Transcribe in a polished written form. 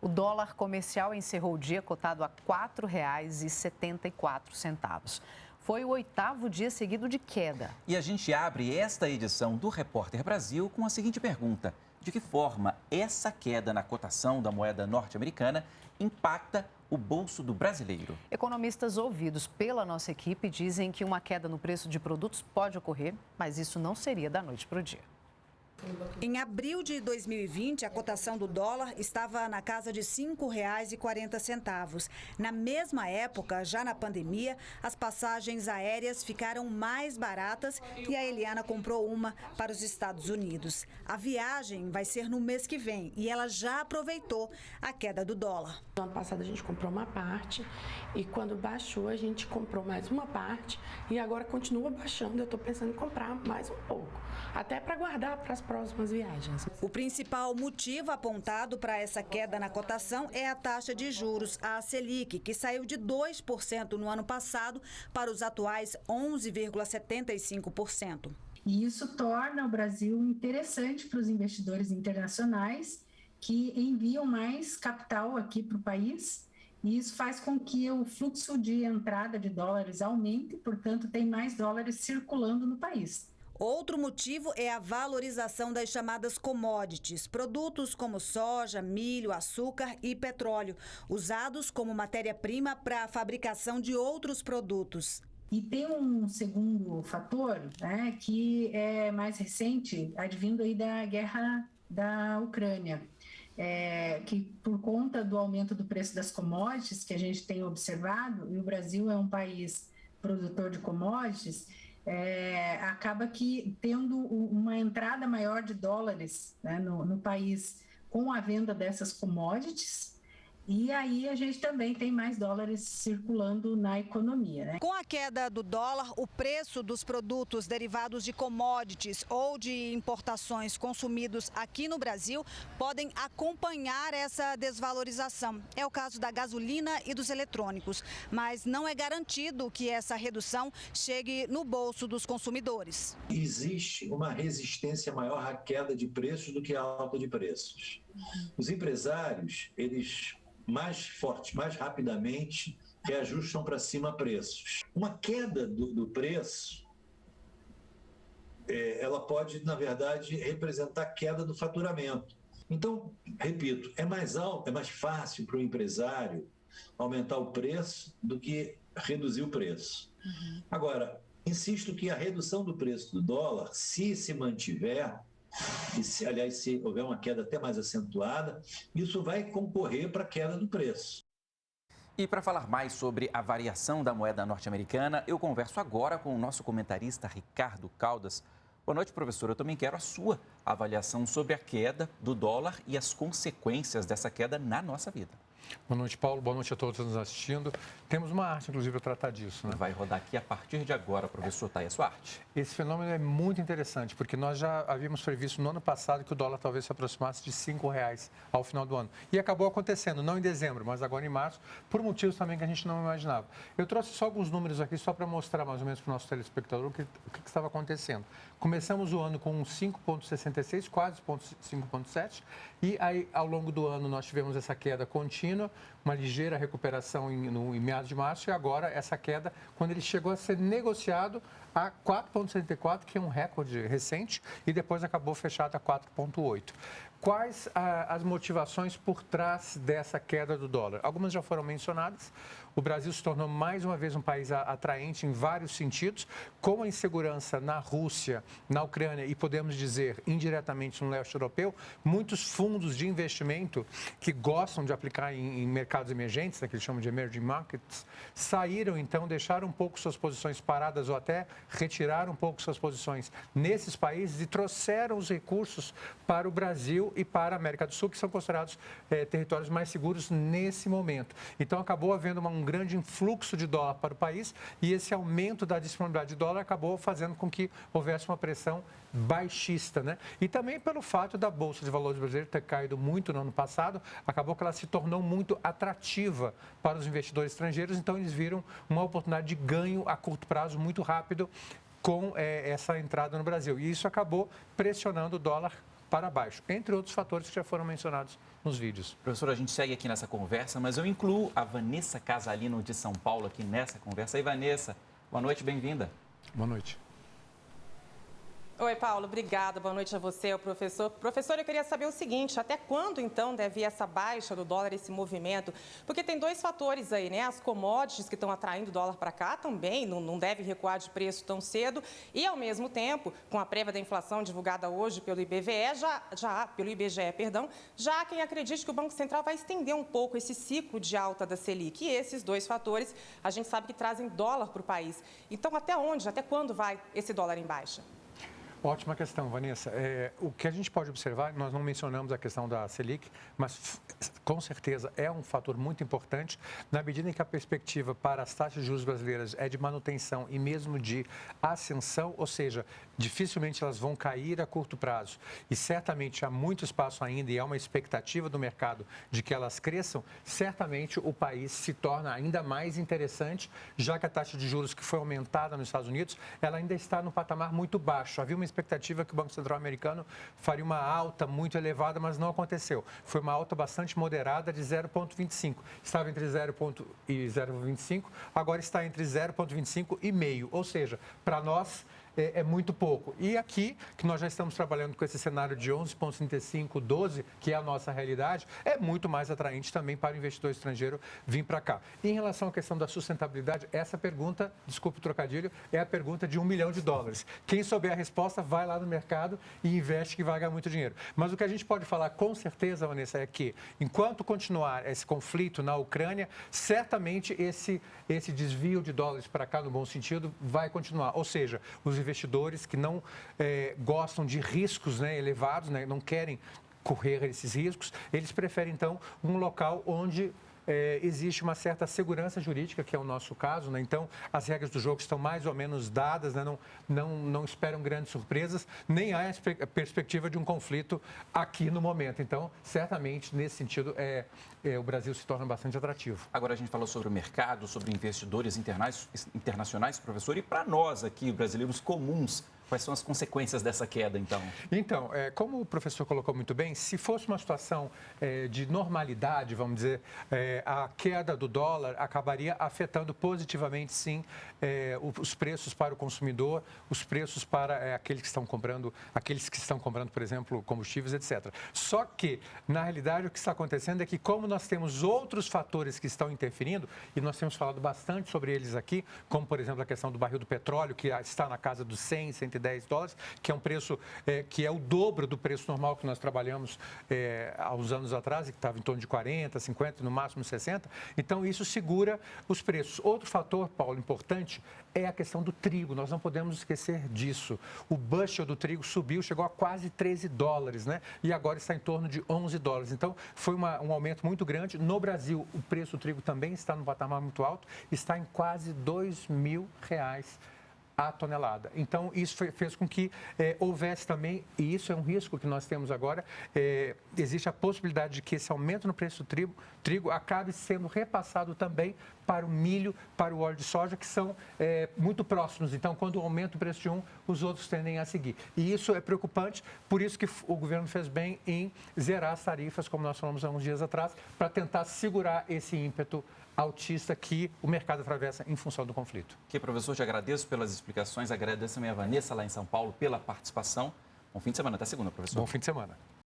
O dólar comercial encerrou o dia cotado a R$ 4,74. Foi o 8º dia seguido de queda. E a gente abre esta edição do Repórter Brasil com a seguinte pergunta: de que forma essa queda na cotação da moeda norte-americana impacta o bolso do brasileiro? Economistas ouvidos pela nossa equipe dizem que uma queda no preço de produtos pode ocorrer, mas isso não seria da noite para o dia. Em abril de 2020, a cotação do dólar estava na casa de R$ 5,40. Na mesma época, já na pandemia, as passagens aéreas ficaram mais baratas e a Eliana comprou uma para os Estados Unidos. A viagem vai ser no mês que vem e ela já aproveitou a queda do dólar. No ano passado a gente comprou uma parte e quando baixou a gente comprou mais uma parte e agora continua baixando. Eu estou pensando em comprar mais um pouco, até para guardar para as próximas viagens. O principal motivo apontado para essa queda na cotação é a taxa de juros, a Selic, que saiu de 2% no ano passado para os atuais 11,75%. E isso torna o Brasil interessante para os investidores internacionais que enviam mais capital aqui para o país. E isso faz com que o fluxo de entrada de dólares aumente, portanto, tem mais dólares circulando no país. Outro motivo é a valorização das chamadas commodities, produtos como soja, milho, açúcar e petróleo, usados como matéria-prima para a fabricação de outros produtos. E tem um segundo fator, né, que é mais recente, advindo aí da guerra da Ucrânia, que por conta do aumento do preço das commodities que a gente tem observado, e o Brasil é um país produtor de commodities, acaba que tendo uma entrada maior de dólares, né, no país com a venda dessas commodities, e aí a gente também tem mais dólares circulando na economia, né? Com a queda do dólar, o preço dos produtos derivados de commodities ou de importações consumidos aqui no Brasil podem acompanhar essa desvalorização. É o caso da gasolina e dos eletrônicos, mas não é garantido que essa redução chegue no bolso dos consumidores. Existe uma resistência maior à queda de preços do que à alta de preços. Os empresários, eles mais forte, mais rapidamente, reajustam para cima preços. Uma queda do preço, ela pode, na verdade, representar queda do faturamento. Então, repito, é mais alto, é mais fácil para o empresário aumentar o preço do que reduzir o preço. Agora, insisto que a redução do preço do dólar, se mantiver, e se houver uma queda até mais acentuada, isso vai concorrer para a queda do preço. E para falar mais sobre a variação da moeda norte-americana, eu converso agora com o nosso comentarista Ricardo Caldas. Boa noite, professor. Eu também quero a sua avaliação sobre a queda do dólar e as consequências dessa queda na nossa vida. Boa noite, Paulo. Boa noite a todos nos assistindo. Temos uma arte, inclusive, para tratar disso, né? Vai rodar aqui a partir de agora, professor. Está aí a sua arte. Esse fenômeno é muito interessante, porque nós já havíamos previsto no ano passado que o dólar talvez se aproximasse de R$ 5,00 ao final do ano. E acabou acontecendo, não em dezembro, mas agora em março, por motivos também que a gente não imaginava. Eu trouxe só alguns números aqui, só para mostrar mais ou menos para o nosso telespectador o que estava acontecendo. Começamos o ano com 5,66, quase 5,7, e aí ao longo do ano nós tivemos essa queda contínua, uma ligeira recuperação em meados de março, e agora essa queda, quando ele chegou a ser negociado a 4,74, que é um recorde recente, e depois acabou fechado a 4,8. Quais as motivações por trás dessa queda do dólar? Algumas já foram mencionadas. O Brasil se tornou mais uma vez um país atraente em vários sentidos, com a insegurança na Rússia, na Ucrânia e, podemos dizer, indiretamente no leste europeu. Muitos fundos de investimento que gostam de aplicar em mercados emergentes, né, que eles chamam de emerging markets, saíram, então, deixaram um pouco suas posições paradas ou até retiraram um pouco suas posições nesses países e trouxeram os recursos para o Brasil e para a América do Sul, que são considerados territórios mais seguros nesse momento. Então, acabou havendo um grande influxo de dólar para o país e esse aumento da disponibilidade de dólar acabou fazendo com que houvesse uma pressão baixista, né? E também pelo fato da Bolsa de Valores brasileira ter caído muito no ano passado, acabou que ela se tornou muito atrativa para os investidores estrangeiros, então eles viram uma oportunidade de ganho a curto prazo muito rápido com essa entrada no Brasil. E isso acabou pressionando o dólar para baixo, entre outros fatores que já foram mencionados nos vídeos. Professor, a gente segue aqui nessa conversa, mas eu incluo a Vanessa Casalino de São Paulo aqui nessa conversa. E Vanessa, boa noite, bem-vinda. Boa noite. Oi, Paulo, obrigada. Boa noite a você, ao professor. Professor, eu queria saber o seguinte, até quando, então, deve ir essa baixa do dólar, esse movimento? Porque tem dois fatores aí, né? As commodities que estão atraindo o dólar para cá também não deve recuar de preço tão cedo. E, ao mesmo tempo, com a prévia da inflação divulgada hoje pelo IBGE, já há quem acredite que o Banco Central vai estender um pouco esse ciclo de alta da Selic. E esses dois fatores, a gente sabe que trazem dólar para o país. Então, até onde, até quando vai esse dólar em baixa? Ótima questão, Vanessa. O que a gente pode observar, nós não mencionamos a questão da Selic, mas com certeza é um fator muito importante, na medida em que a perspectiva para as taxas de juros brasileiras é de manutenção e mesmo de ascensão, ou seja, dificilmente elas vão cair a curto prazo. E certamente há muito espaço ainda e há uma expectativa do mercado de que elas cresçam, certamente o país se torna ainda mais interessante, já que a taxa de juros que foi aumentada nos Estados Unidos, ela ainda está no patamar muito baixo. Havia uma expectativa que o Banco Central americano faria uma alta muito elevada, mas não aconteceu. Foi uma alta bastante moderada de 0,25. Estava entre 0,25 e 0,25, agora está entre 0,25 e meio. Ou seja, para nós é muito pouco. E aqui, que nós já estamos trabalhando com esse cenário de 11,35, 12, que é a nossa realidade, é muito mais atraente também para o investidor estrangeiro vir para cá. E em relação à questão da sustentabilidade, essa pergunta, desculpe o trocadilho, é a pergunta de $1 milhão. Quem souber a resposta, vai lá no mercado e investe, que vai ganhar muito dinheiro. Mas o que a gente pode falar com certeza, Vanessa, é que enquanto continuar esse conflito na Ucrânia, certamente esse desvio de dólares para cá, no bom sentido, vai continuar. Ou seja, os investidores que não gostam de riscos, né, elevados, né, não querem correr esses riscos, eles preferem, então, um local onde existe uma certa segurança jurídica, que é o nosso caso, né? Então, as regras do jogo estão mais ou menos dadas, né? Não esperam grandes surpresas, nem há a perspectiva de um conflito aqui no momento. Então, certamente, nesse sentido, o Brasil se torna bastante atrativo. Agora, a gente falou sobre o mercado, sobre investidores internacionais, professor, e para nós aqui, brasileiros comuns, quais são as consequências dessa queda, então? Então, como o professor colocou muito bem, se fosse uma situação de normalidade, vamos dizer, a queda do dólar acabaria afetando positivamente, sim, os preços para o consumidor, os preços para aqueles que estão comprando, por exemplo, combustíveis, etc. Só que, na realidade, o que está acontecendo é que, como nós temos outros fatores que estão interferindo, e nós temos falado bastante sobre eles aqui, como, por exemplo, a questão do barril do petróleo, que está na casa dos $100, $110, que é um preço que é o dobro do preço normal que nós trabalhamos há uns anos atrás, que estava em torno de 40, 50, no máximo 60. Então, isso segura os preços. Outro fator, Paulo, importante, é a questão do trigo. Nós não podemos esquecer disso. O bushel do trigo subiu, chegou a quase $13, né? E agora está em torno de $11. Então, foi um aumento muito grande. No Brasil, o preço do trigo também está no patamar muito alto, está em quase R$2.000 a tonelada. Então, isso fez com que houvesse também, e isso é um risco que nós temos agora, existe a possibilidade de que esse aumento no preço do trigo acabe sendo repassado também para o milho, para o óleo de soja, que são muito próximos. Então, quando aumenta o preço de um, os outros tendem a seguir. E isso é preocupante, por isso que o governo fez bem em zerar as tarifas, como nós falamos há uns dias atrás, para tentar segurar esse ímpeto altista que o mercado atravessa em função do conflito. Ok, professor, te agradeço pelas explicações, agradeço também a Vanessa lá em São Paulo pela participação. Bom fim de semana, até segunda, professor. Bom fim de semana.